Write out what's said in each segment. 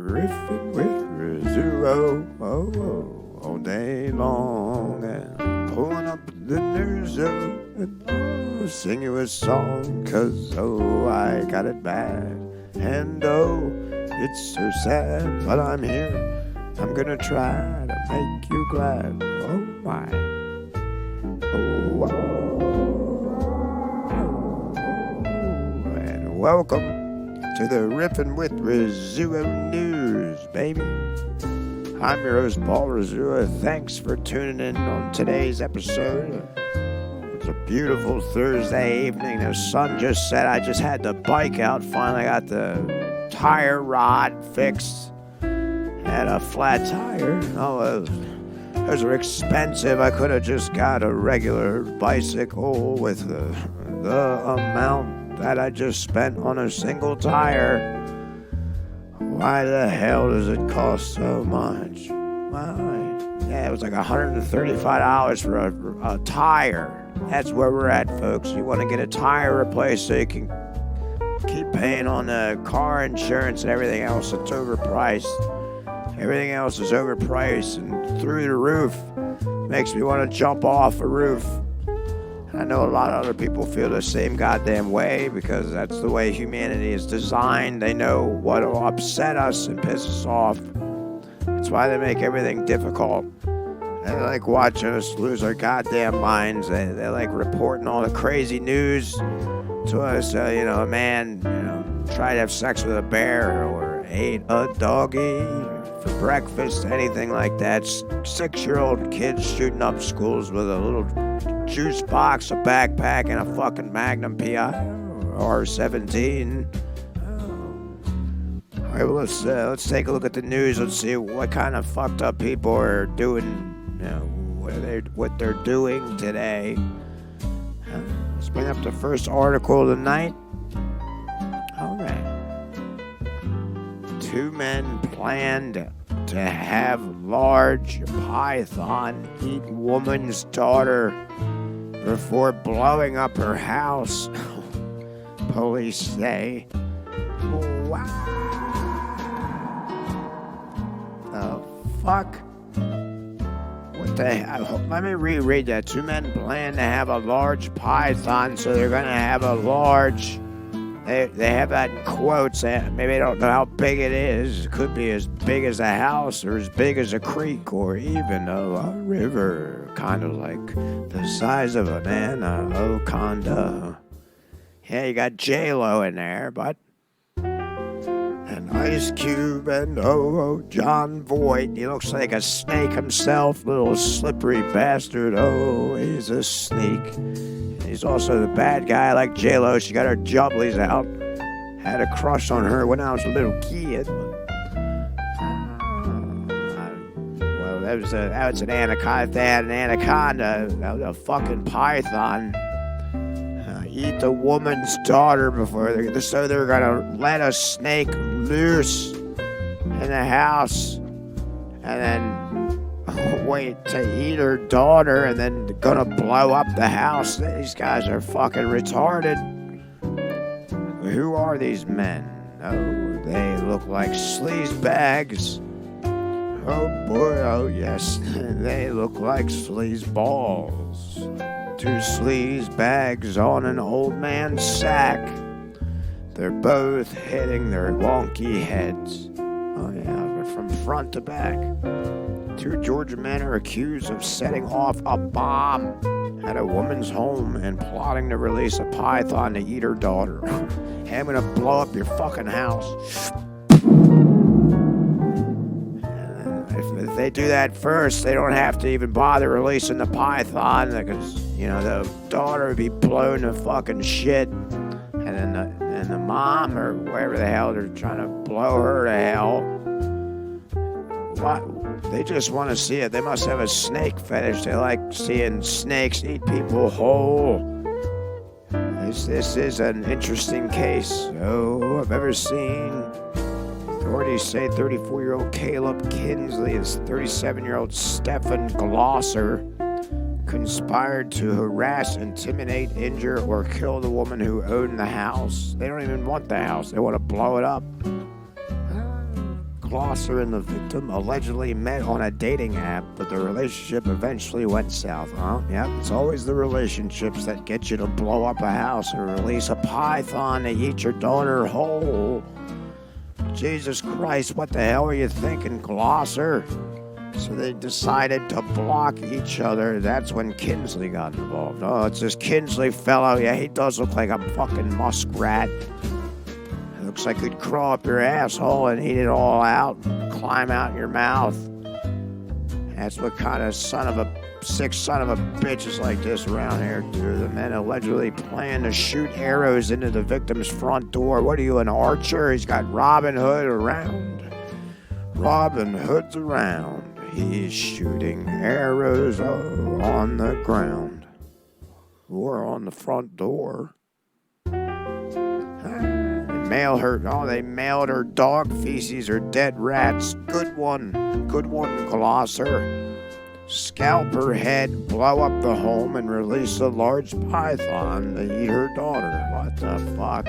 Riffin with Rizzuo, all day long, and pulling up the Rizzuo, and sing you a song, 'cause I got it bad, and it's so sad, but I'm here, I'm gonna try to make you glad, oh my, and welcome to the Riffin with Rizzuo news, baby. I'm your host, Paul Rizzuo. Thanks for tuning in on today's episode. It's a beautiful Thursday evening. The sun just set. I just had the bike out. Finally got the tire rod fixed. Had a flat tire. Those are expensive. I could have just got a regular bicycle with the amount that I just spent on a single tire. Why the hell does it cost so much? It was like $135 for a tire. That's where we're at, folks. You want to get a tire replaced so you can keep paying on the car insurance and everything else. It's overpriced. Everything else is overpriced and through the roof. Makes me want to jump off a roof. I know a lot of other people feel the same goddamn way because that's the way humanity is designed. They know what will upset us and piss us off. That's why they make everything difficult. They like watching us lose our goddamn minds. They like reporting all the crazy news to us. A man, tried to have sex with a bear or ate a doggy for breakfast, anything like that. 6-year-old kids shooting up schools with a little juice box, a backpack, and a fucking Magnum PI or 17. All right, well, let's take a look at the news. Let's see what kind of fucked up people are doing. What they're doing today. Let's bring up the first article of the night. All right. 2 men planned to have large python eat woman's daughter before blowing up her house, police say. Wow. The fuck? What the hell? Let me reread that. 2 men plan to have a large python, so they're going to have a large... They have that in quotes. Maybe they don't know how big it is. It could be as big as a house or as big as a creek or even a river. Kind of like the size of an anaconda. Yeah, you got J-Lo in there, but... And Ice Cube and John Voight. He looks like a snake himself. Little slippery bastard. He's a snake. He's also the bad guy like J-Lo. She got her jubblies out. Had a crush on her when I was a little kid. Well, that was an anaconda. If they had an anaconda, that was a fucking python. Eat the woman's daughter so they're gonna let a snake loose in the house and then wait to eat her daughter and then gonna blow up the house. These guys are fucking retarded. Who are these men? They look like sleaze bags. Oh boy, oh yes, they look like sleaze balls. 2 sleaze bags on an old man's sack. They're both hitting their wonky heads. Oh yeah, from front to back. 2 Georgia men are accused of setting off a bomb at a woman's home and plotting to release a python to eat her daughter. Hey, I'm gonna blow up your fucking house. If they do that first, they don't have to even bother releasing the python because, the daughter would be blown to fucking shit. And then the mom or whatever the hell, they're trying to blow her to hell. What? They just want to see it. They must have a snake fetish. They like seeing snakes eat people whole. This is an interesting case. I've ever seen. Authorities say 34-year-old Caleb Kinsley and 37-year-old Stephen Glosser conspired to harass, intimidate, injure, or kill the woman who owned the house. They don't even want the house. They want to blow it up. Glosser and the victim allegedly met on a dating app, but the relationship eventually went south. Yep, it's always the relationships that get you to blow up a house and release a python to eat your daughter whole. Jesus Christ, what the hell are you thinking, Glosser? So they decided to block each other. That's when Kinsley got involved. Oh, it's this Kinsley fellow. Yeah, he does look like a fucking muskrat. Looks like he'd crawl up your asshole and eat it all out, climb out your mouth. That's what kind of sick son of a bitches like this around here do. The men allegedly plan to shoot arrows into the victim's front door. What are you, an archer? He's got Robin Hood around. Robin Hood's around. He's shooting arrows on the ground or on the front door. They mailed her dog feces or dead rats. Good one, Glosser. Scalp her head, blow up the home, and release a large python to eat her daughter. What the fuck?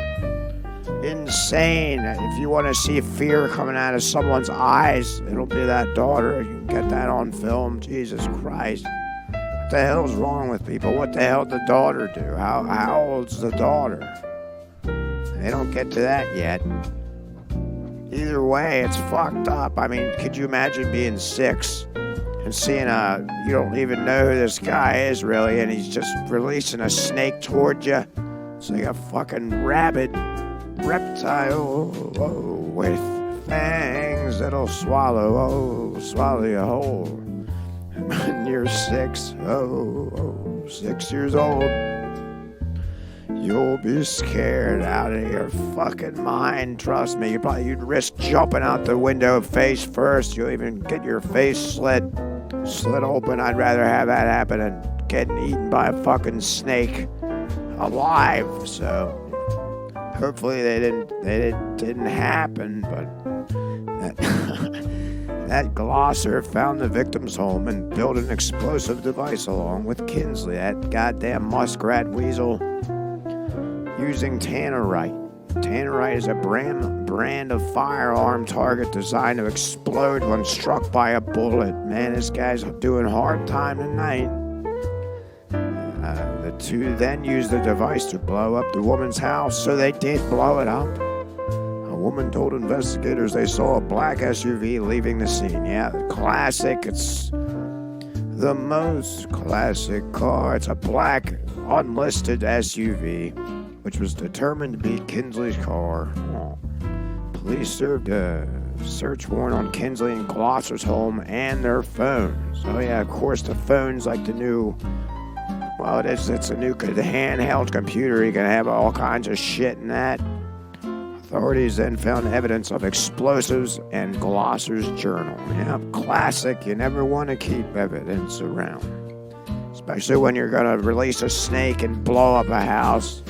Insane. If you want to see fear coming out of someone's eyes, it'll be that daughter. You can get that on film. Jesus Christ. What the hell's wrong with people? What the hell did the daughter do? How old's the daughter? They don't get to that yet. Either way, it's fucked up. I mean, could you imagine being 6 and seeing you don't even know who this guy is really, and he's just releasing a snake toward you? It's like a fucking rabid reptile with fangs that'll swallow you whole. When you're 6, 6 years old, you'll be scared out of your fucking mind. Trust me. You'd risk jumping out the window face first. You'll even get your face slit open. I'd rather have that happen than getting eaten by a fucking snake alive. So hopefully they didn't happen. But that Glosser found the victim's home and built an explosive device along with Kinsley, that goddamn muskrat weasel, using tannerite. Tannerite is a brand of firearm target designed to explode when struck by a bullet. Man, this guy's doing hard time tonight. The two then used the device to blow up the woman's house, so they did blow it up. A woman told investigators they saw a black SUV leaving the scene. Yeah, classic. It's the most classic car. It's a black unlisted SUV, which was determined to be Kinsley's car. Police served a search warrant on Kinsley and Glosser's home and their phones. Oh yeah, of course the phone's like the new, well, it's a new handheld computer. You can have all kinds of shit in that. Authorities then found evidence of explosives and Glosser's journal. Yeah, classic. You never want to keep evidence around, especially when you're going to release a snake and blow up a house.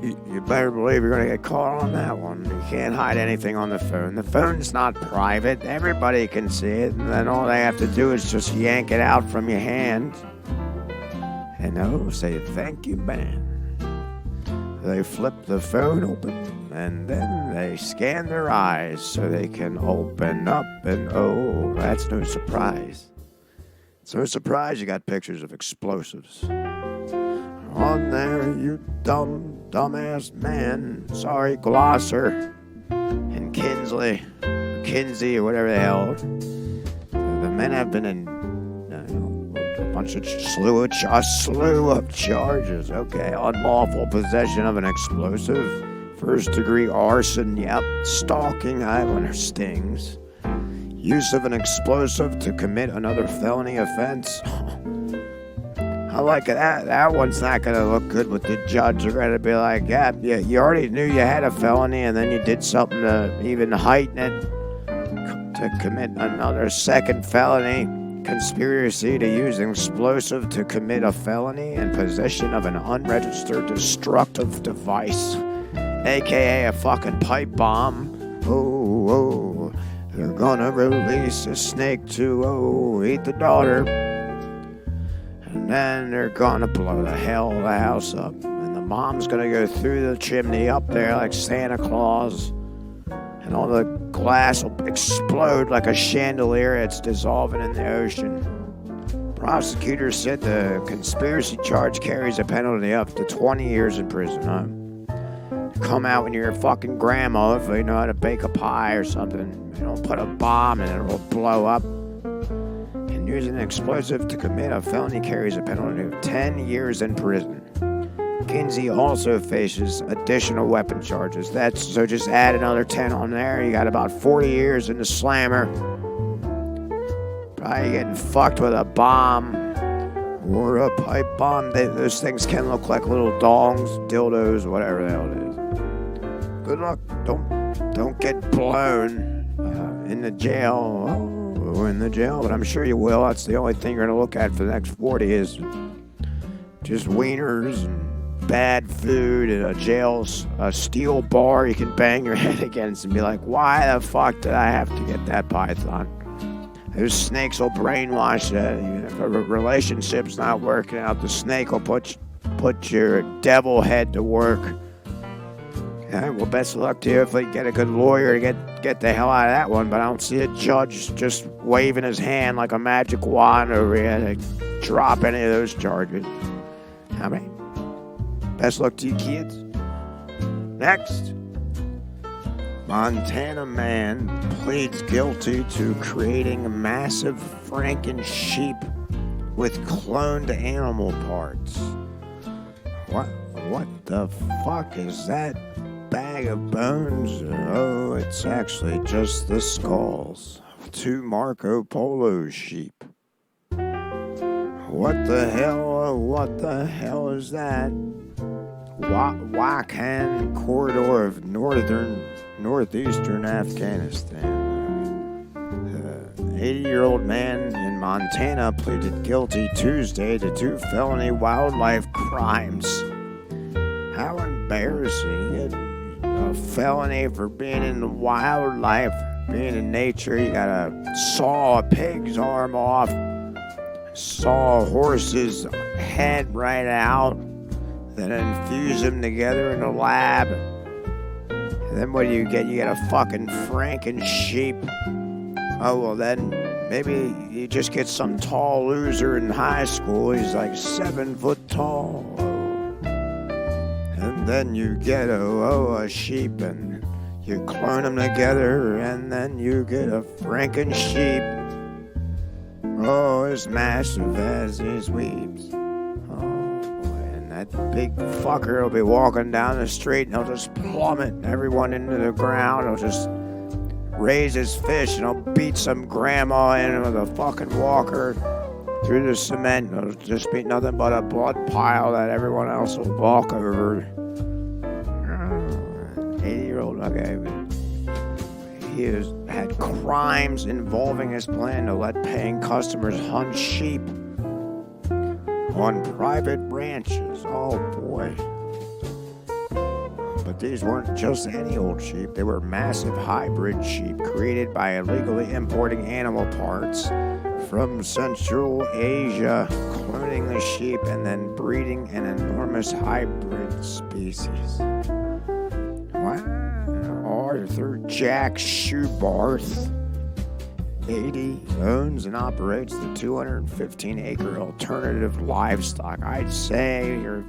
You better believe you're going to get caught on that one. You can't hide anything on the phone. The phone's not private. Everybody can see it. And then all they have to do is just yank it out from your hand and say, "Thank you, man." They flip the phone open and then they scan their eyes so they can open up, and that's no surprise. It's no surprise you got pictures of explosives on there, you dumbass man. Sorry, Glosser and Kinsey, or whatever the hell. The men have been in a slew of charges. Okay, unlawful possession of an explosive, first-degree arson, stalking, when it stings, use of an explosive to commit another felony offense. I like that. That one's not going to look good with the judge. They're going to be like, you already knew you had a felony, and then you did something to even heighten it, to commit another second felony. Conspiracy to use an explosive to commit a felony and possession of an unregistered destructive device, a.k.a. a fucking pipe bomb. They're going to release a snake to, eat the daughter. And then they're gonna blow the hell of the house up. And the mom's gonna go through the chimney up there like Santa Claus. And all the glass will explode like a chandelier that's dissolving in the ocean. Prosecutors said the conspiracy charge carries a penalty up to 20 years in prison. Come out when you're a fucking grandma if you know how to bake a pie or something. You don't put a bomb and it will blow up. And using an explosive to commit a felony carries a penalty of 10 years in prison. Kinsey also faces additional weapon charges. So just add another 10 on there. You got about 40 years in the slammer. Probably getting fucked with a bomb or a pipe bomb. Those things can look like little dongs, dildos, whatever the hell it is. Good luck. Don't get blown in the jail. But I'm sure you will. That's the only thing you're gonna look at for the next 40 is just wieners and bad food and a steel bar you can bang your head against and be like, why the fuck did I have to get that python? Those snakes will brainwash you. If a relationship's not working out, the snake will put your devil head to work. Okay, well, best of luck to you if they get a good lawyer to get the hell out of that one, but I don't see a judge just waving his hand like a magic wand over here to drop any of those charges. I mean, best luck to you kids. Next. Montana man pleads guilty to creating massive Frankensheep with cloned animal parts. What the fuck is that bag of bones? Oh, it's actually just the skulls of 2 Marco Polo sheep. What the hell is that? Wakhan corridor of northeastern Afghanistan. An 80-year-old man in Montana pleaded guilty Tuesday to 2 felony wildlife crimes. How embarrassing. A felony for being in the wildlife, being in nature. You gotta saw a pig's arm off, saw a horse's head right out, then infuse them together in a lab. And then what do you get? You get a fucking Frankensheep. Oh, well, then maybe you just get some tall loser in high school. He's like 7 foot tall. And then you get a sheep and you clone them together and then you get a Frankensheep. Oh, as massive as his weeps. That big fucker will be walking down the street and he'll just plummet everyone into the ground. He'll just raise his fist and he'll beat some grandma in with a fucking walker through the cement. It'll just be nothing but a blood pile that everyone else will walk over. 80-year-old, okay. He has had crimes involving his plan to let paying customers hunt sheep on private ranches. Oh boy. But these weren't just any old sheep. They were massive hybrid sheep created by illegally importing animal parts from Central Asia, cloning the sheep and then breeding an enormous hybrid species. Wow. Arthur Jack Schubarth, 80, owns and operates the 215-acre alternative livestock. I'd say you're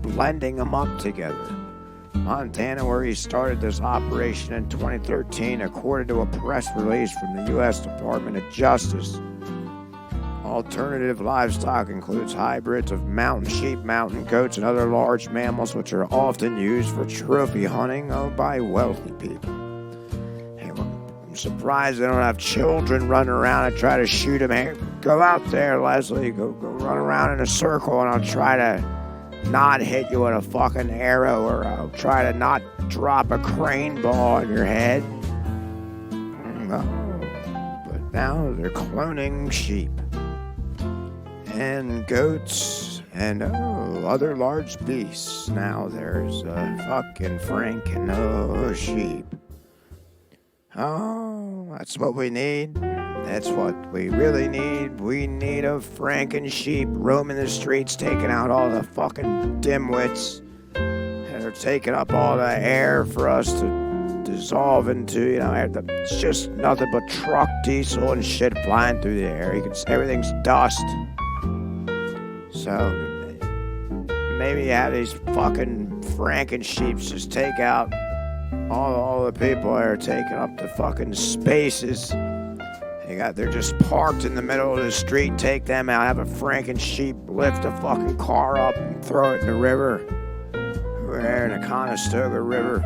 blending them up together. Montana, where he started this operation in 2013, according to a press release from the U.S. Department of Justice. Alternative livestock includes hybrids of mountain sheep, mountain goats, and other large mammals which are often used for trophy hunting by wealthy people. Hey, I'm surprised they don't have children running around and try to shoot them. Hey, go out there, Leslie. Go run around in a circle and I'll try to not hit you with a fucking arrow, or I'll try to not drop a crane ball on your head. But now they're cloning sheep and goats and other large beasts. Now there's fucking Franken sheep. Oh, that's what we need. That's what we really need. We need a Frankensheep roaming the streets, taking out all the fucking dimwits that are taking up all the air for us to dissolve into, it's just nothing but truck, diesel, and shit flying through the air. Everything's dust. So maybe have these fucking Frankensheeps just take out all the people that are taking up the fucking spaces. They're just parked in the middle of the street. Take them out. Have a Frankensheep lift a fucking car up and throw it in the river. Over there in the Conestoga River.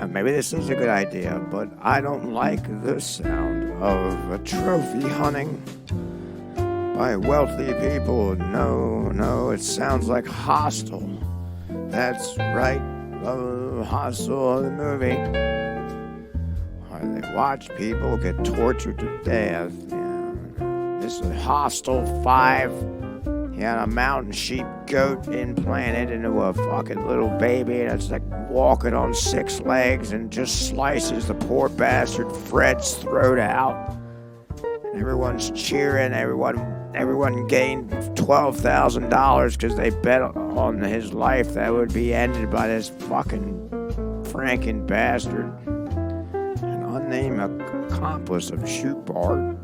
Maybe this is a good idea, but I don't like the sound of a trophy hunting by wealthy people. No, it sounds like Hostel. That's right, Hostel, the movie. Where they watch people get tortured to death. This is Hostel 5. He had a mountain sheep goat implanted into a fucking little baby, and it's like walking on 6 legs and just slices the poor bastard Fred's throat out. And everyone's cheering. Everyone gained $12,000 because they bet on his life that would be ended by this fucking Franken bastard. An unnamed accomplice of Shoot Bart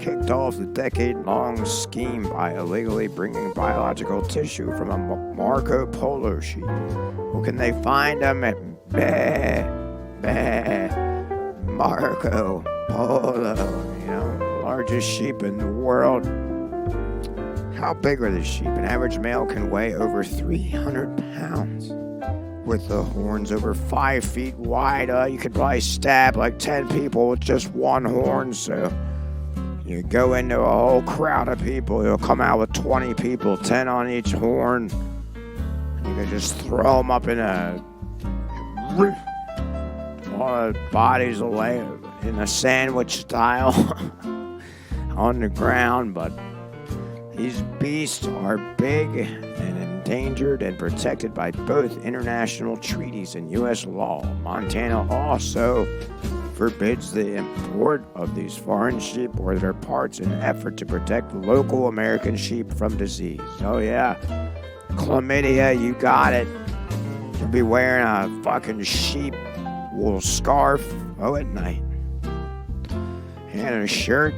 kicked off the decade-long scheme by illegally bringing biological tissue from a Marco Polo sheep. Well, can they find him at Marco Polo, largest sheep in the world. How big are the sheep? An average male can weigh over 300 pounds. With the horns over 5 feet wide, you could probably stab like 10 people with just one horn, so you go into a whole crowd of people, you'll come out with 20 people, 10 on each horn. You can just throw them up in all the bodies will lay in a sandwich style on the ground, but these beasts are big and endangered and protected by both international treaties and U.S. law. Montana also forbids the import of these foreign sheep or their parts in an effort to protect local American sheep from disease. Oh yeah, chlamydia, you got it. You'll be wearing a fucking sheep wool scarf, at night. And a shirt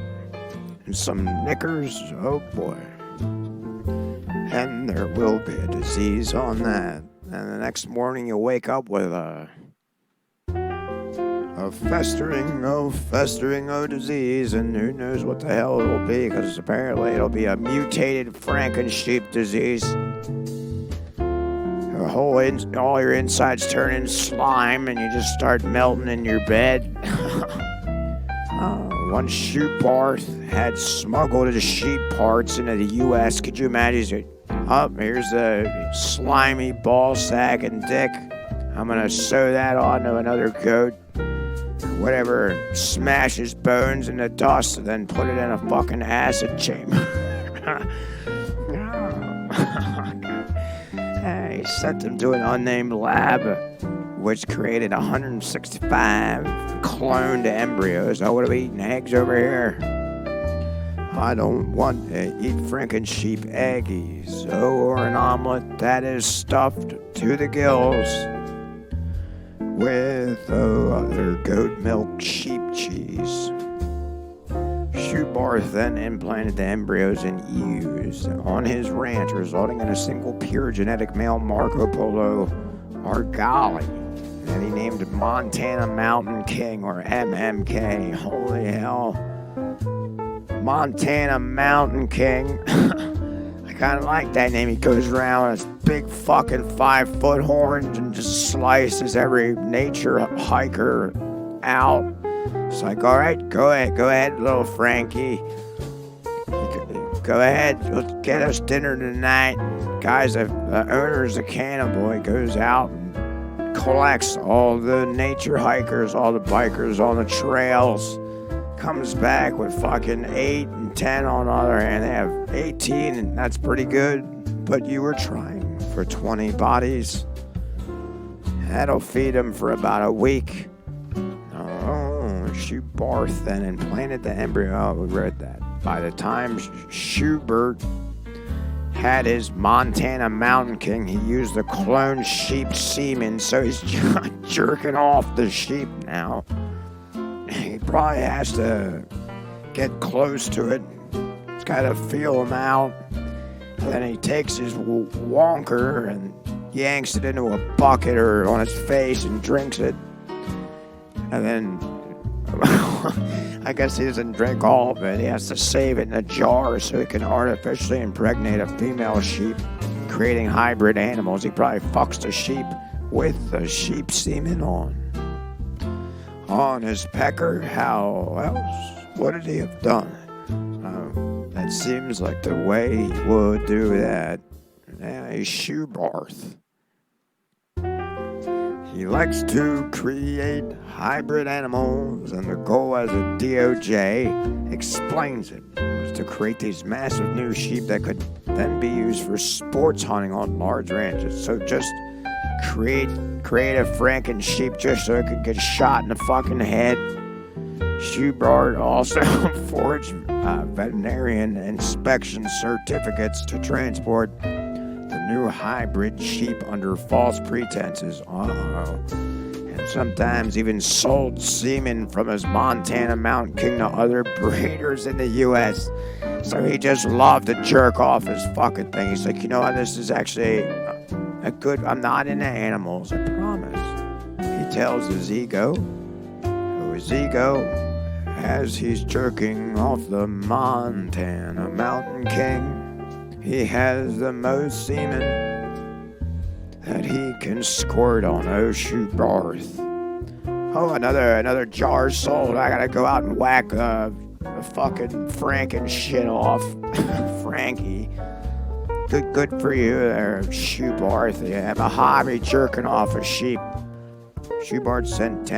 and some knickers, oh boy. And there will be a disease on that. And the next morning you'll wake up with a festering disease, and who knows what the hell it will be, because apparently it'll be a mutated Frankensheep disease. All your insides turn into slime, and you just start melting in your bed. One Shoot Bart had smuggled his sheep parts into the U.S. Could you imagine? Here's a slimy ball sack and dick. I'm gonna sew that onto another coat. Whatever, smash his bones into dust and then put it in a fucking acid chamber. He sent them to an unnamed lab, which created 165 cloned embryos. What are we eating eggs over here? I don't want to eat Frankensheep eggies. Or an omelet that is stuffed to the gills with other goat milk sheep cheese. Shoot Bart then implanted the embryos in ewes on his ranch, resulting in a single pure genetic male Marco Polo Argali that he named Montana Mountain King, or MMK. Holy hell. Montana Mountain King. I kind of like that name. He goes around with his big fucking 5-foot horns and just slices every nature hiker out. It's like, all right, go ahead, little Frankie. Go ahead, let's get us dinner tonight. Guys, the owner's a cannibal. He goes out and collects all the nature hikers, all the bikers on the trails. Comes back with fucking 8 and 10 on the other hand. They have 18, and that's pretty good. But you were trying for 20 bodies. That'll feed them for about a week. Shoot Bart then implanted the embryo. We read that. By the time Schubert had his Montana Mountain King. He used the clone sheep semen, so he's jerking off the sheep now. He probably has to get close to it. He's got to feel him out. And then he takes his wonker and yanks it into a bucket or on his face and drinks it. And then, I guess he doesn't drink all of it. He has to save it in a jar so he can artificially impregnate a female sheep, creating hybrid animals. He probably fucks the sheep with the sheep semen on his pecker. How else would he have done it? That seems like the way he would do that. Yeah, he's Shoebarth. He likes to create hybrid animals, and the goal as a DOJ explains it was to create these massive new sheep that could then be used for sports hunting on large ranches. So just create a Frankensheep just so it could get shot in the fucking head. Shoebarth also forged veterinarian inspection certificates to transport the new hybrid sheep under false pretenses. And sometimes even sold semen from his Montana Mountain King to other breeders in the U.S. So he just loved to jerk off his fucking thing. He's like, you know what, this is actually a good, I'm not into animals, I promise. He tells his ego, as he's jerking off the Montana Mountain King, he has the most semen that he can squirt on Shoebarth. Oh, another jar sold. I gotta go out and whack the fucking Frankenshit off. Frankie. Good for you there, Shoebarth. You have a hobby jerking off a sheep. Shoebarth sent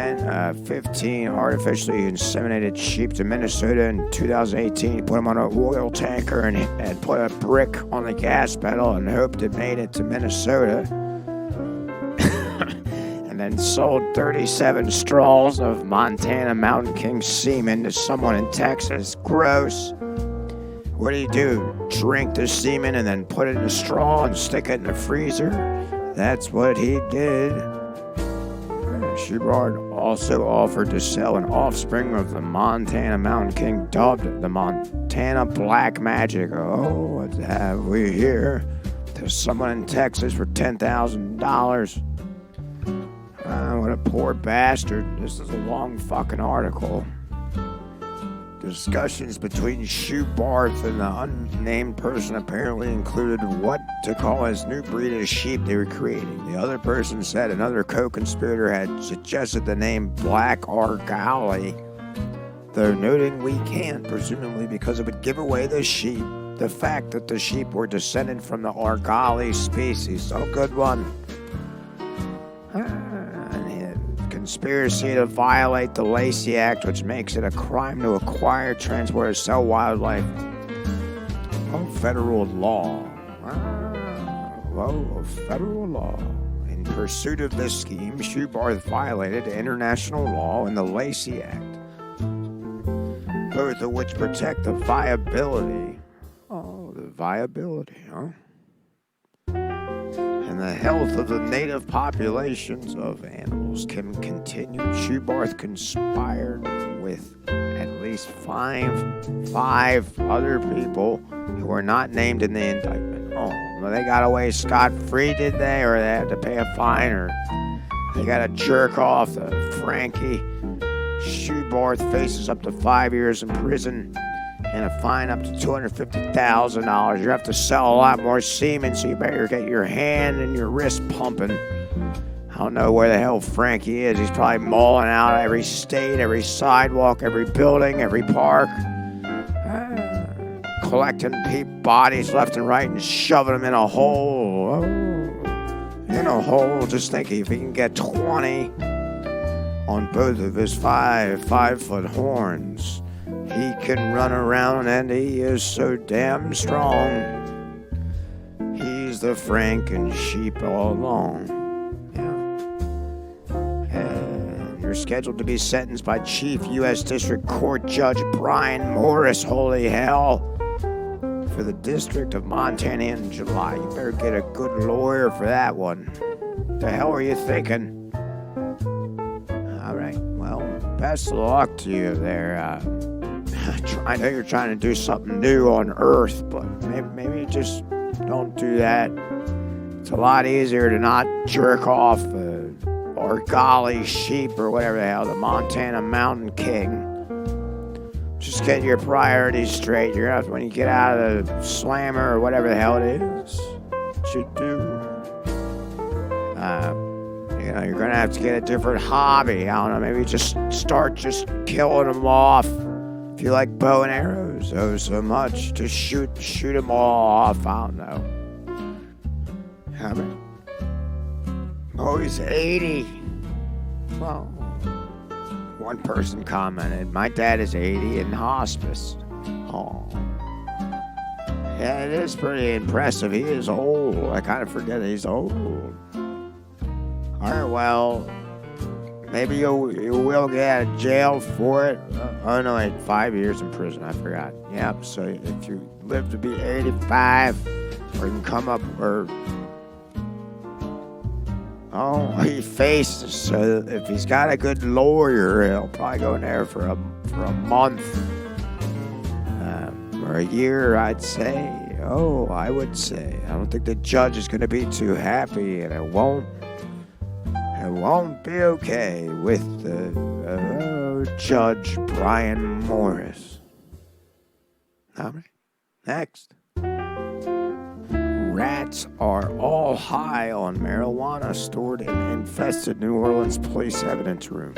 15 artificially inseminated sheep to Minnesota in 2018. He put them on an oil tanker and put a brick on the gas pedal and hoped it made it to Minnesota. And then sold 37 straws of Montana Mountain King semen to someone in Texas. Gross. What do? Drink the semen and then put it in a straw and stick it in the freezer? That's what he did. Shoebarth also offered to sell an offspring of the Montana Mountain King dubbed the Montana Black Magic. Oh, what have we here? To someone in Texas for $10,000. What a poor bastard. This is a long fucking article. Discussions between Shoebarth and the unnamed person apparently included what to call his new breed of sheep they were creating. The other person said another co-conspirator had suggested the name Black Argali, though noting we can't, presumably because it would give away the sheep. The fact that the sheep were descended from the Argali species. Oh, good one. Conspiracy to violate the Lacey Act, which makes it a crime to acquire, transport, or sell wildlife. Oh, federal law. Federal law. In pursuit of this scheme, Shoebarth violated international law and the Lacey Act, both of which protect the viability. Oh, the viability, huh? And the health of the native populations of animals can continue. Shoebarth conspired with at least five other people who were not named in the indictment. Oh, well, they got away scot-free, did they? Or they had to pay a fine? Or they got to jerk off the Frankie? Shoebarth faces up to 5 years in prison and a fine up to $250,000. You have to sell a lot more semen, so you better get your hand and your wrist pumping. I don't know where the hell Frankie is. He's probably mauling out every state, every sidewalk, every building, every park. Collecting bodies left and right and shoving them in a hole. In a hole. Just think if he can get 20 on both of his 5-foot horns, he can run around, and he is so damn strong. He's the Frankensheep all along. Yeah. And you're scheduled to be sentenced by Chief U.S. District Court Judge Brian Morris, holy hell, for the District of Montana in July. You better get a good lawyer for that one. The hell are you thinking? All right, well, best of luck to you there. I know you're trying to do something new on Earth, but maybe just don't do that. It's a lot easier to not jerk off or golly sheep or whatever the hell, the Montana Mountain King. Just get your priorities straight. You're gonna have to, when you get out of the slammer or whatever the hell it is, what you do. You're gonna have to get a different hobby. I don't know, maybe just start just killing them off. If you like bow and arrows, so much, just shoot them all off. I don't know. Oh, he's 80. Well, one person commented, my dad is 80 in hospice. Oh. Yeah, it is pretty impressive. He is old. I kind of forget he's old. All right, well, maybe you will get out of jail for it. Oh, no, wait, 5 years in prison. I forgot. Yep, so if you live to be 85, or you can come up, or... Oh, he faces. So if he's got a good lawyer, he'll probably go in there for a month or a year, I'd say. Oh, I would say. I don't think the judge is going to be too happy, and it won't be okay with Judge Brian Morris. All right, next. Rats are all high on marijuana stored in infested New Orleans police evidence room.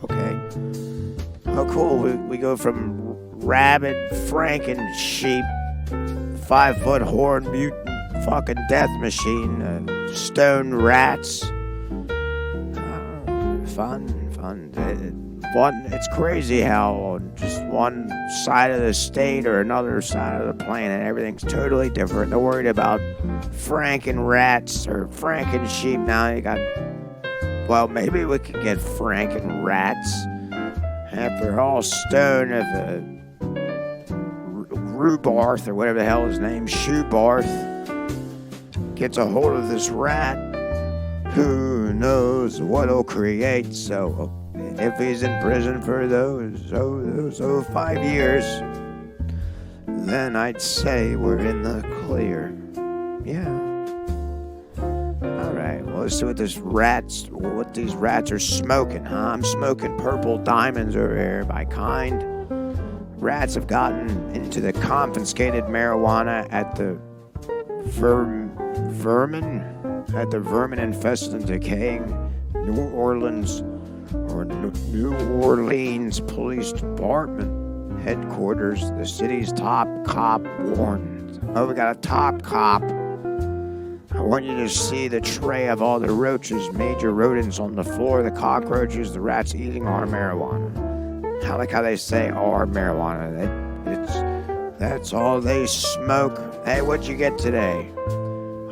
Okay. Oh, cool. We go from rabid Frankensheep, 5-foot horn mutant fucking death machine, stone rats. Fun. It's crazy how on just one side of the state or another side of the planet, everything's totally different. They're worried about Franken rats or Frankensheep. Now you got, well, maybe we could get Franken rats. If they're all stone, if Rhubarth or whatever the hell his name, Shoebarth, gets a hold of this rat, who knows what he'll create. So if he's in prison for those 5 years, then I'd say we're in the clear. Yeah. All right. Well, let's see what these rats are smoking. Huh? I'm smoking purple diamonds over here by kind. Rats have gotten into the confiscated marijuana at the vermin infested and decaying New Orleans Police Department headquarters. The city's top cop warned. Oh, we got a top cop. I want you to see the tray of all the roaches, major rodents on the floor, the cockroaches, the rats eating our marijuana. I like how they say our marijuana. That's all they smoke. Hey, what'd you get today?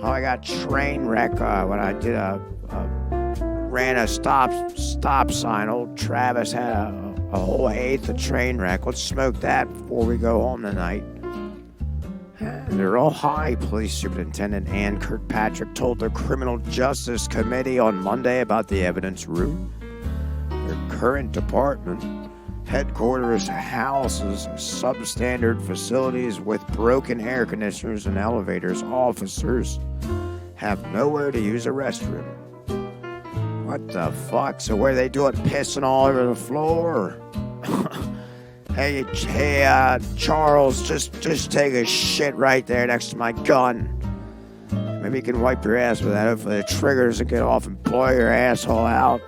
Oh, I got train wreck when I did ran a stop sign. Old Travis had a whole eighth of train wreck. Let's smoke that before we go home tonight. They're all high, Police Superintendent Ann Kirkpatrick told the Criminal Justice Committee on Monday about the evidence room. Their current department headquarters houses substandard facilities with broken air conditioners and elevators. Officers have nowhere to use a restroom. What the fuck? So where are they doing? Pissing all over the floor? Hey, Charles, just take a shit right there next to my gun. Maybe you can wipe your ass with that. Hopefully the trigger doesn't get off and blow your asshole out.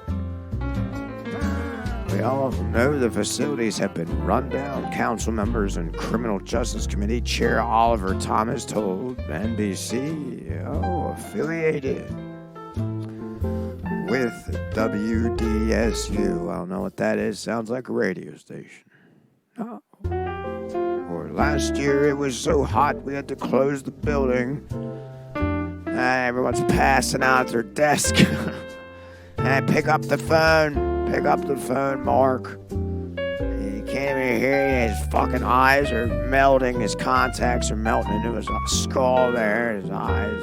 We all know the facilities have been run down. Council members and Criminal Justice Committee Chair Oliver Thomas told NBC, affiliated with WDSU. I don't know what that is. Sounds like a radio station. Oh. Or last year it was so hot we had to close the building. Everyone's passing out at their desk. Pick up the phone, Mark. You can't even hear you. His fucking eyes are melting. His contacts are melting into his skull there, his eyes.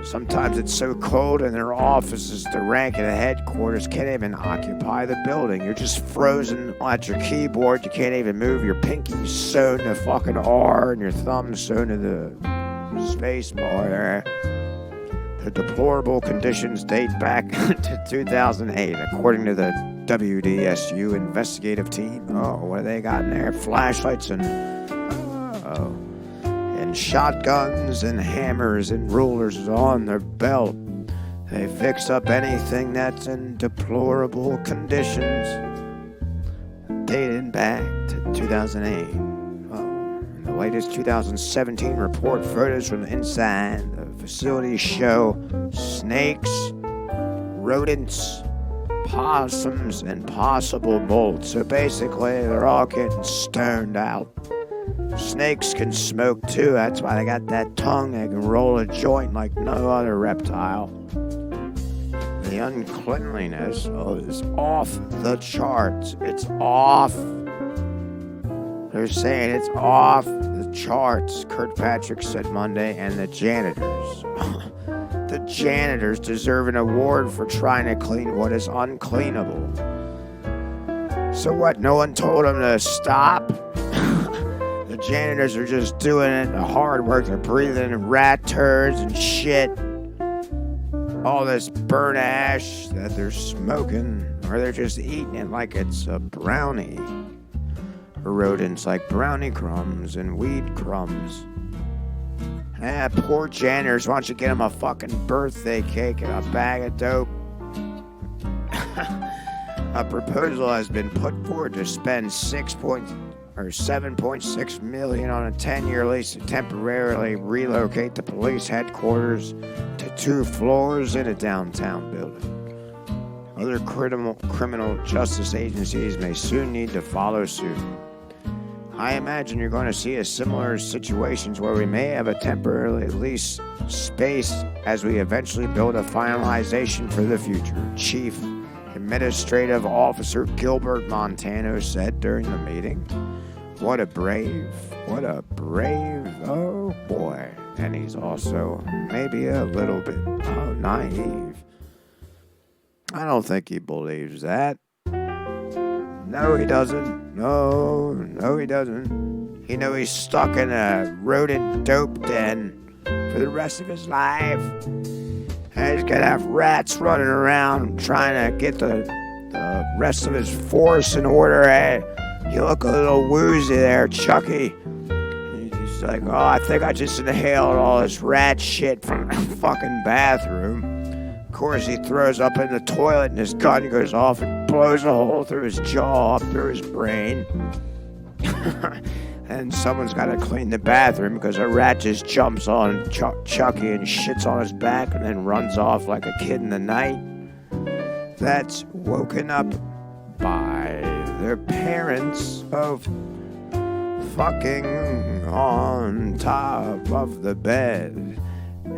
Sometimes it's so cold in their offices, the rank and the headquarters can't even occupy the building. You're just frozen at your keyboard. You can't even move. Your pinky's sewn to fucking R and your thumb's sewn to the space bar there. The deplorable conditions date back to 2008, according to the WDSU investigative team. Oh, what have they got in there? Flashlights and shotguns and hammers and rulers on their belt. They fix up anything that's in deplorable conditions. Dating back to 2008. In the latest 2017 report, photos from the inside the facility show snakes, rodents, possums, and possible mold. So basically, they're all getting stoned out. Snakes can smoke too, that's why they got that tongue. They can roll a joint like no other reptile. The uncleanliness is off the charts. It's off. They're saying it's off the charts, Kirkpatrick said Monday, and the janitors. The janitors deserve an award for trying to clean what is uncleanable. So what, no one told them to stop? The janitors are just doing it, the hard work. They're breathing in rat turds and shit. All this burnt ash that they're smoking, or they're just eating it like it's a brownie. Rodents like brownie crumbs and weed crumbs. Poor janitors, why don't you get them a fucking birthday cake and a bag of dope? A proposal has been put forward to spend $7.6 million on a 10-year lease to temporarily relocate the police headquarters to 2 floors in a downtown building. Other criminal justice agencies may soon need to follow suit. I imagine you're going to see a similar situations where we may have a temporarily leased space as we eventually build a finalization for the future, Chief Administrative Officer Gilbert Montano said during the meeting. What a brave, oh boy. And he's also maybe a little bit naive. I don't think he believes that. No, he doesn't. No, he doesn't. You know, he's stuck in a rodent dope den for the rest of his life. And he's gonna have rats running around trying to get the rest of his force in order. Hey, you look a little woozy there, Chucky. He's like, oh, I think I just inhaled all this rat shit from the fucking bathroom. Of course, he throws up in the toilet and his gun goes off and blows a hole through his jaw, up through his brain. And someone's got to clean the bathroom because a rat just jumps on Chucky and shits on his back and then runs off like a kid in the night. That's woken up by their parents of fucking on top of the bed.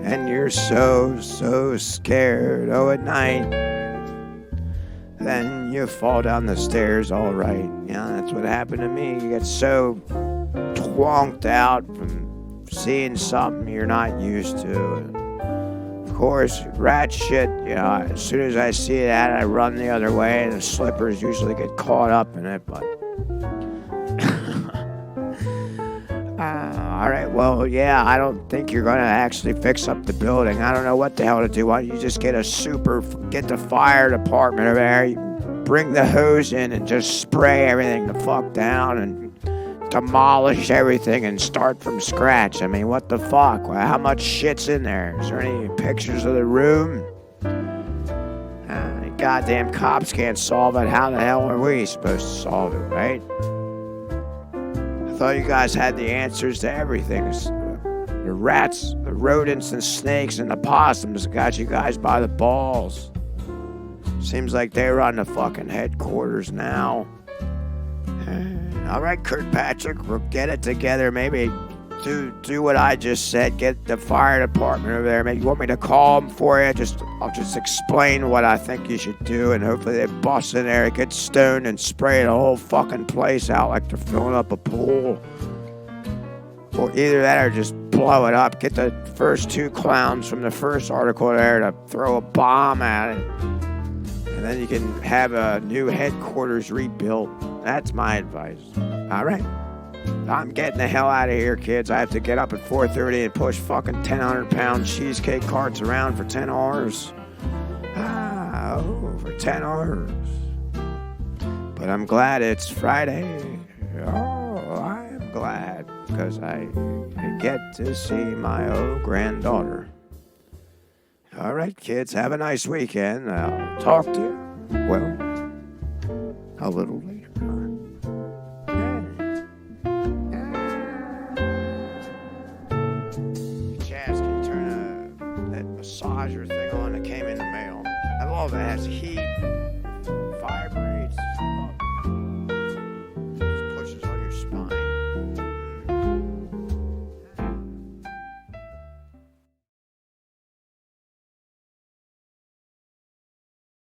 And you're so scared, at night. Then you fall down the stairs, all right. Yeah, that's what happened to me. You get so twonked out from seeing something you're not used to. Of course, rat shit, as soon as I see that, I run the other way, and the slippers usually get caught up in it, but... all right, well, yeah, I don't think you're going to actually fix up the building. I don't know what the hell to do. Why don't you just get the fire department over there, bring the hose in and just spray everything the fuck down and demolish everything and start from scratch. I mean, what the fuck? How much shit's in there? Is there any pictures of the room? Goddamn cops can't solve it. How the hell are we supposed to solve it, right? I thought you guys had the answers to everything. The rats, the rodents, and snakes, and the possums got you guys by the balls. Seems like they run the fucking headquarters now. All right, Kirkpatrick, we'll get it together. Maybe do what I just said. Get the fire department over there. Maybe you want me to call them for you? I'll just explain what I think you should do, and hopefully they bust in there, get stoned, and spray the whole fucking place out like they're filling up a pool. Or either that or just blow it up. Get the first 2 clowns from the first article there to throw a bomb at it. And then you can have a new headquarters rebuilt. That's my advice. All right? I'm getting the hell out of here, kids. I have to get up at 4:30 and push fucking 1,000-pound cheesecake carts around for 10 hours. For 10 hours. But I'm glad it's Friday. I am glad because I get to see my old granddaughter. All right, kids, have a nice weekend. I'll talk to you, well, a little later. Chaz, can you turn that massager thing on that came in the mail? I love it. It has heat.